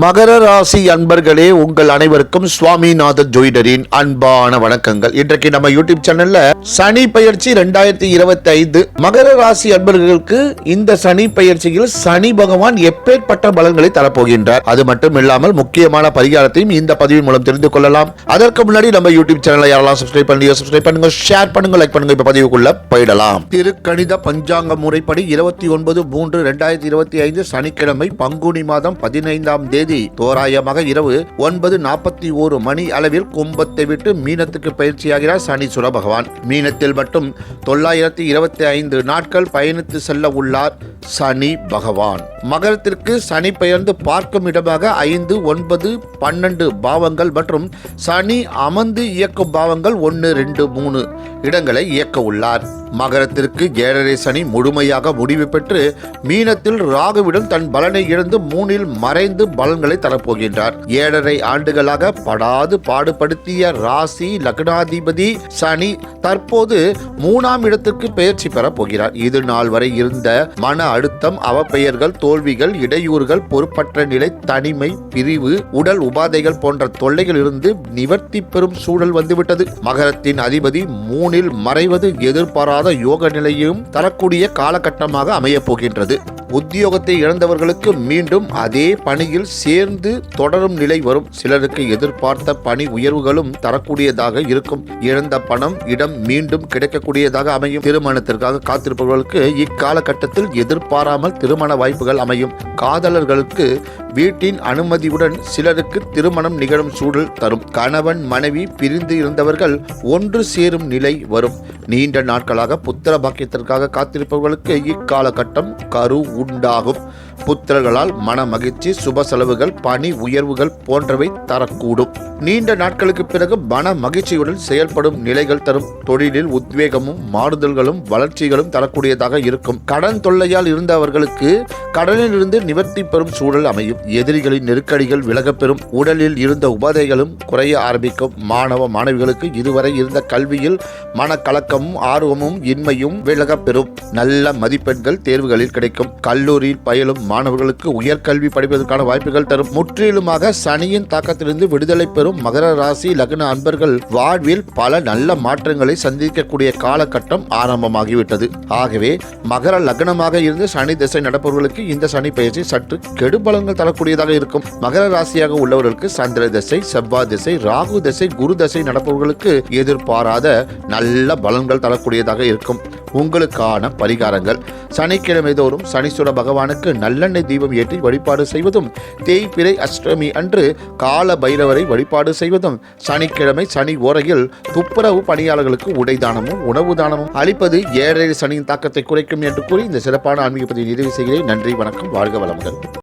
மகர ராசி அன்பர்களே, உங்கள் அனைவருக்கும் சுவாமிநாதன் ஜோதிடரின் அன்பான வணக்கங்கள். இன்றைக்கு நம்ம யூடியூப் சேனல்ல சனி பயிற்சி 2025 மகர ராசி அன்பர்களுக்கு இந்த சனி பயிற்சியில் சனி பகவான் எப்பேற்பட்ட பலன்களை தரப்போகின்றார், அது மட்டும் இல்லாமல் முக்கியமான பரிகாரத்தையும் இந்த பதிவின் மூலம் தெரிந்து கொள்ளலாம். அதற்கு முன்னாடி நம்ம யூடியூப் சேனலை யாரெல்லாம் சப்ஸ்கிரைப் பண்ணுங்க, ஷேர் பண்ணுங்க, லைக் பண்ணுங்க. இப்ப பதிவுக்குள்ள போயிடலாம். திருக்கணித பஞ்சாங்க முறைப்படி 29/3/2025 சனிக்கிழமை பங்குனி மாதம் 15ஆம் தேதி தோராயமாக இரவு 9:41 மணி அளவில் கும்பத்தை விட்டு மீனத்துக்கு பயிற்சியாகிறார் சனீஸ்வர பகவான். மீனத்தில் மட்டும் 925 நாட்கள் பயணித்து செல்ல உள்ளார் சனி பகவான். மகரத்திற்கு சனி பெயர்ந்து பார்க்கும் இடமாக 5, 9, 12 பாவங்கள் மற்றும் சனி அமர்ந்து இயக்கும் பாவங்கள் 1, 2, 3 இடங்களை இயக்க உள்ளார். மகரத்திற்கு 7.5 சனி முழுமையாக முடிவு பெற்று மீனத்தில் ராகுவிடம் தன் பலனை இழந்து 3இல் மறைந்து பலன்களை தரப்போகின்றார். 7.5 ஆண்டுகளாக படாது பாடுபடுத்திய ராசி லக்னாதிபதி சனி தற்போது 3ஆம் இடத்திற்கு பெயர்ச்சி பெறப் போகிறார். இது நாள் வரை இருந்த மன அழுத்தம், அவப்பெயர்கள், தோல்விகள், இடையூறுகள், பொறுப்பற்ற நிலை, தனிமை, பிரிவு, உடல் உபாதைகள் போன்ற தொல்லைகள் இருந்து நிவர்த்தி பெறும் சூழல் வந்துவிட்டது. மகரத்தின் அதிபதி 3இல் மறைவது எதிர்பாராத யோக நிலையும் தரக்கூடிய காலகட்டமாக அமையப் போகின்றது. உத்தியோகத்தை இழந்தவர்களுக்கு மீண்டும் அதே பணியில் சேர்ந்து தொடரும் நிலை வரும். சிலருக்கு எதிர்பார்த்த பணி உயர்வுகளும் தரக்கூடியதாக இருக்கும். இழந்த பணம், இடம் மீண்டும் கிடைக்கக்கூடியதாக அமையும். திருமணத்திற்காக காத்திருப்பவர்களுக்கு இக்காலகட்டத்தில் எதிர்பாராமல் திருமண வாய்ப்புகள் அமையும். காதலர்களுக்கு வீட்டின் அனுமதியுடன் சிலருக்கு திருமணம் நிகழும் சூழல் தரும். கணவன் மனைவி பிரிந்து இருந்தவர்கள் ஒன்று சேரும் நிலை வரும். நீண்ட நாட்களாக புத்திர பாக்கியத்திற்காக காத்திருப்பவர்களுக்கு இக்காலகட்டம் கரு உண்டாகும். புத்திரர்களால் மன மகிழ்ச்சி, சுப செலவுகள், பணி உயர்வுகள் போன்றவை தரக்கூடும். நீண்ட நாட்களுக்கு பிறகு மன மகிழ்ச்சியுடன் செயல்படும் நிலைகள் தரும். தொழிலில் உத்வேகமும் மாறுதல்களும் வளர்ச்சிகளும் தரக்கூடியதாக இருக்கும். கடன் தொல்லையால் இருந்தவர்களுக்கு கடனில் இருந்து நிவர்த்தி பெறும் சூழல் அமையும். எதிரிகளின் நெருக்கடிகள் விலகப் பெறும். உடலில் இருந்த உபாதைகளும் குறைய ஆரம்பிக்கும். மாணவ மாணவிகளுக்கு இதுவரை இருந்த கல்வியில் மனக்கலக்கமும் ஆர்வமும் இன்மையும் விலகப் பெறும். நல்ல மதிப்பெண்கள் தேர்வுகளில் கிடைக்கும். கல்லூரியில் பயிலும் மாணவர்களுக்கு உயர்கல்வி படிப்பதற்கான வாய்ப்புகள் தரும். முற்றிலுமாக சனியின் தாக்கத்திலிருந்து விடுதலை பெறும் மகர ராசி லக்ன அன்பர்கள் வாழ்வில் பல நல்ல மாற்றங்களை சந்திக்கக்கூடிய காலகட்டம் ஆரம்பமாகிவிட்டது. ஆகவே மகர லக்னமாக இருந்து சனி திசை நடப்பவர்களுக்கு இந்த சனி பயிற்சி சற்று கெடுபலன்கள் தரக்கூடியதாக இருக்கும். மகர ராசியாக உள்ளவர்களுக்கு சந்திர திசை, செவ்வாய் திசை, ராகு திசை, குரு திசை நடப்பவர்களுக்கு எதிர்பாராத நல்ல பலன்கள் தரக்கூடியதாக இருக்கும். உங்களுக்கான பரிகாரங்கள்: சனிக்கிழமை தோறும் சனீஸ்வர பகவானுக்கு நல்லெண்ணெய் தீபம் ஏற்றி வழிபாடு செய்வதும், தேய்பிறை அஷ்டமி அன்று கால பைரவரை வழிபாடு செய்வதும், சனிக்கிழமை சனி ஓரையில் துப்புரவு பணியாளர்களுக்கு உடை தானமும் உணவு தானமும் அளிப்பது 7.5 சனியின் தாக்கத்தை குறைக்கும் என்று கூறி இந்த சிறப்பான ஆன்மீக பதிவை நிறைவு செய்கிறேன். நன்றி, வணக்கம், வாழ்க வளமுடன்.